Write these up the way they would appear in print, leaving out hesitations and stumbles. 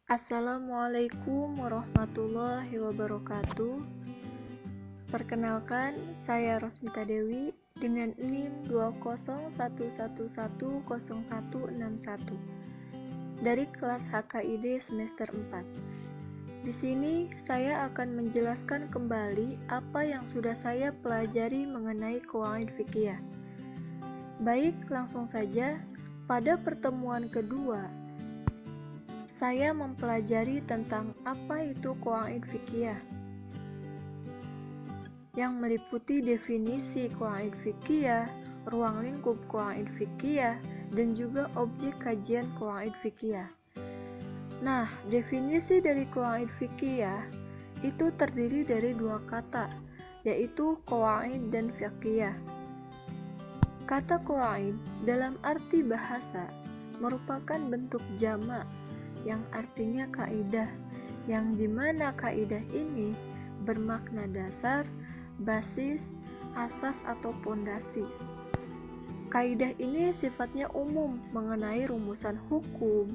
Assalamualaikum warahmatullahi wabarakatuh. Perkenalkan, saya Rosmita Dewi dengan NIM 201110161 dari kelas HKID semester 4. Di sini saya akan menjelaskan kembali apa yang sudah saya pelajari mengenai qawaid fiqhiyah. Baik, langsung saja. Pada pertemuan kedua, saya mempelajari tentang apa itu qawaid fiqhiyah, yang meliputi definisi qawaid fiqhiyah, ruang lingkup qawaid fiqhiyah, dan juga objek kajian qawaid fiqhiyah. Nah, definisi dari qawaid fiqhiyah itu terdiri dari dua kata, yaitu qawaid dan fiqhiyah. Kata qawaid dalam arti bahasa merupakan bentuk jamak yang artinya kaidah, yang dimana kaidah ini bermakna dasar, basis, asas atau pondasi. Kaidah ini sifatnya umum mengenai rumusan hukum,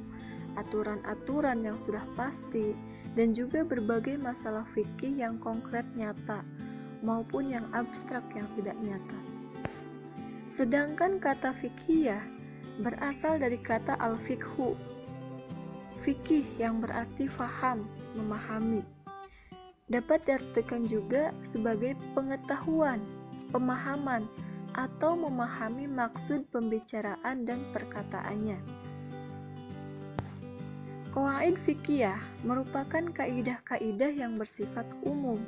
aturan-aturan yang sudah pasti, dan juga berbagai masalah fikih yang konkret nyata maupun yang abstrak yang tidak nyata. Sedangkan kata fiqhiyah berasal dari kata al-fiqhu, fikih yang berarti faham, memahami. Dapat diartikan juga sebagai pengetahuan, pemahaman, atau memahami maksud pembicaraan dan perkataannya. Qawaid fiqhiyah merupakan kaidah-kaidah yang bersifat umum,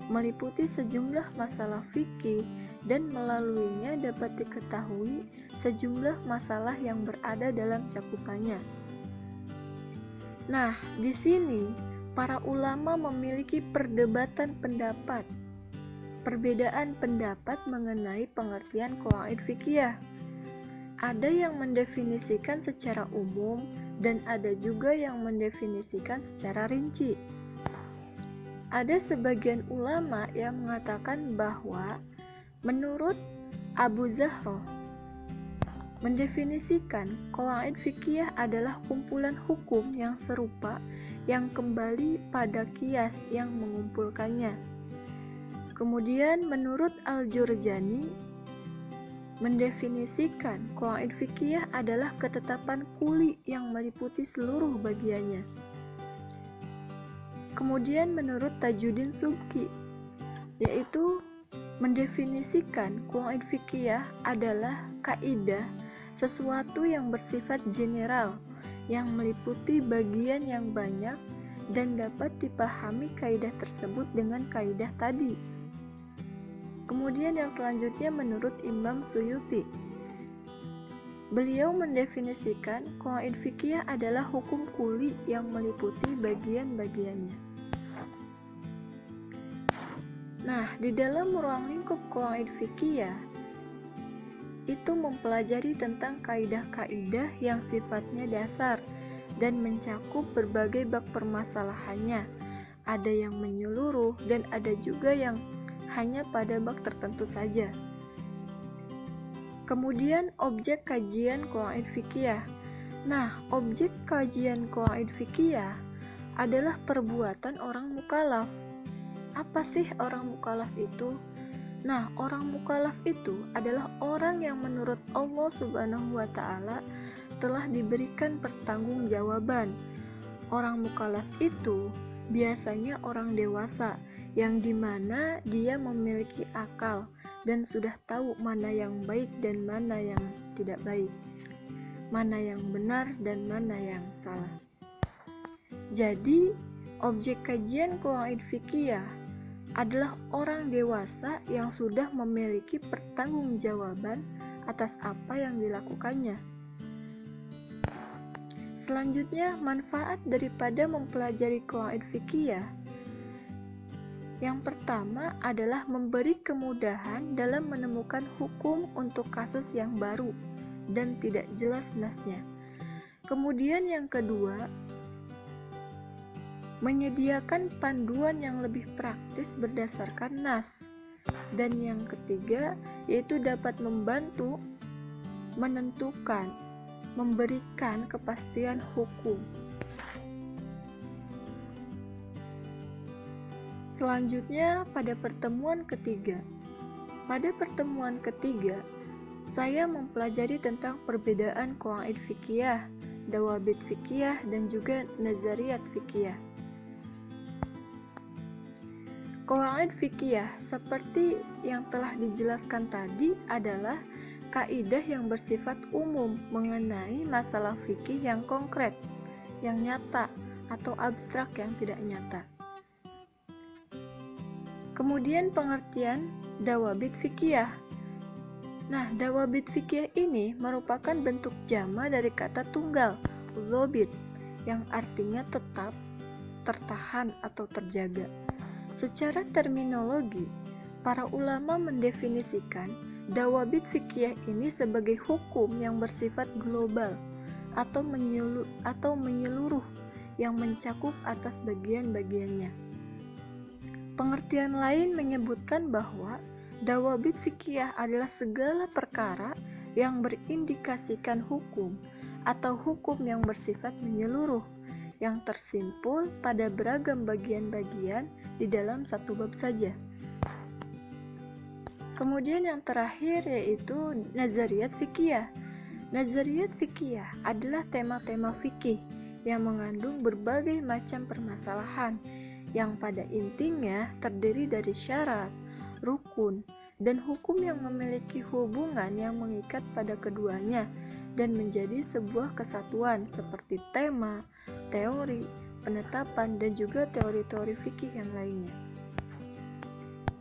meliputi sejumlah masalah fikih dan melaluinya dapat diketahui sejumlah masalah yang berada dalam cakupannya. Nah, di sini para ulama memiliki perbedaan pendapat mengenai pengertian qawaid fiqhiyah. Ada yang mendefinisikan secara umum dan ada juga yang mendefinisikan secara rinci. Ada sebagian ulama yang mengatakan bahwa menurut Abu Zahra mendefinisikan qawaid fiqhiyah adalah kumpulan hukum yang serupa yang kembali pada qiyas yang mengumpulkannya. Kemudian menurut Al-Jurjani mendefinisikan qawaid fiqhiyah adalah ketetapan kuli yang meliputi seluruh bagiannya. Kemudian menurut Tajuddin Subki yaitu mendefinisikan qawaid fiqhiyah adalah kaidah sesuatu yang bersifat general, yang meliputi bagian yang banyak dan dapat dipahami kaidah tersebut dengan kaidah tadi. Kemudian yang selanjutnya menurut Imam Suyuti. Beliau mendefinisikan qawaid fiqhiyah adalah hukum kuli yang meliputi bagian-bagiannya. Nah, di dalam ruang lingkup qawaid fiqhiyah itu mempelajari tentang kaidah-kaidah yang sifatnya dasar dan mencakup berbagai bab permasalahannya. Ada yang menyeluruh dan ada juga yang hanya pada bab tertentu saja. Kemudian objek kajian qawaid fiqhiyah. Nah, objek kajian qawaid fiqhiyah adalah perbuatan orang mukallaf. Apa sih orang mukallaf itu? Nah, orang mukallaf itu adalah orang yang menurut Allah Subhanahu wa Ta'ala telah diberikan pertanggungjawaban. Orang mukallaf itu biasanya orang dewasa yang dimana dia memiliki akal dan sudah tahu mana yang baik dan mana yang tidak baik, mana yang benar dan mana yang salah. Jadi, objek kajian qawaid fiqhiyah adalah orang dewasa yang sudah memiliki pertanggungjawaban atas apa yang dilakukannya. Selanjutnya, manfaat daripada mempelajari qawaid fiqhiyah. Yang pertama adalah memberi kemudahan dalam menemukan hukum untuk kasus yang baru dan tidak jelas nasnya. Kemudian yang kedua, menyediakan panduan yang lebih praktis berdasarkan nas. Dan yang ketiga, yaitu dapat membantu menentukan, memberikan kepastian hukum. Selanjutnya pada pertemuan ketiga. Pada pertemuan ketiga, saya mempelajari tentang perbedaan qawaid fikih, dawabit fikih, dan juga nazariyat fikih. Qawaid fikih seperti yang telah dijelaskan tadi adalah kaidah yang bersifat umum mengenai masalah fikih yang konkret, yang nyata, atau abstrak yang tidak nyata. Kemudian pengertian dawabit fikih. Nah, dawabit fikih ini merupakan bentuk jama dari kata tunggal, zobit, yang artinya tetap, tertahan, atau terjaga. Secara terminologi, para ulama mendefinisikan dawabit fikih ini sebagai hukum yang bersifat global atau menyeluruh yang mencakup atas bagian-bagiannya. Pengertian lain menyebutkan bahwa dawabit fikih adalah segala perkara yang berindikasikan hukum atau hukum yang bersifat menyeluruh yang tersimpul pada beragam bagian-bagian di dalam satu bab saja. Kemudian yang terakhir yaitu nazariyat fikih. Nazariyat fikih adalah tema-tema fikih yang mengandung berbagai macam permasalahan yang pada intinya terdiri dari syarat, rukun, dan hukum yang memiliki hubungan yang mengikat pada keduanya dan menjadi sebuah kesatuan seperti tema, teori, penetapan, dan juga teori-teori fikih yang lainnya.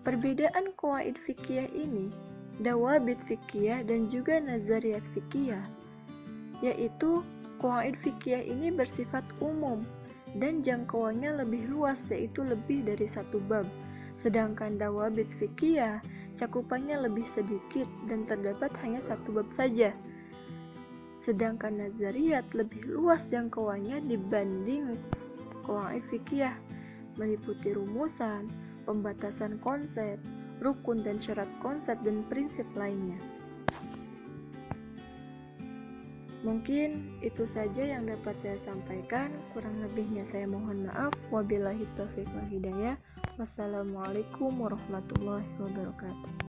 Perbedaan qawaid fikih ini, dawabit fikih dan juga nazariyat fikih, yaitu qawaid fikih ini bersifat umum dan jangkauannya lebih luas, yaitu lebih dari satu bab, sedangkan dawabit fikih cakupannya lebih sedikit dan terdapat hanya satu bab saja. Sedangkan nazariyat lebih luas jangkauannya dibanding qawaid fikih, meliputi rumusan, pembatasan konsep, rukun dan syarat konsep, dan prinsip lainnya. Mungkin itu saja yang dapat saya sampaikan. Kurang lebihnya saya mohon maaf. Wabillahi taufiq wal hidayah. Wassalamualaikum warahmatullahi wabarakatuh.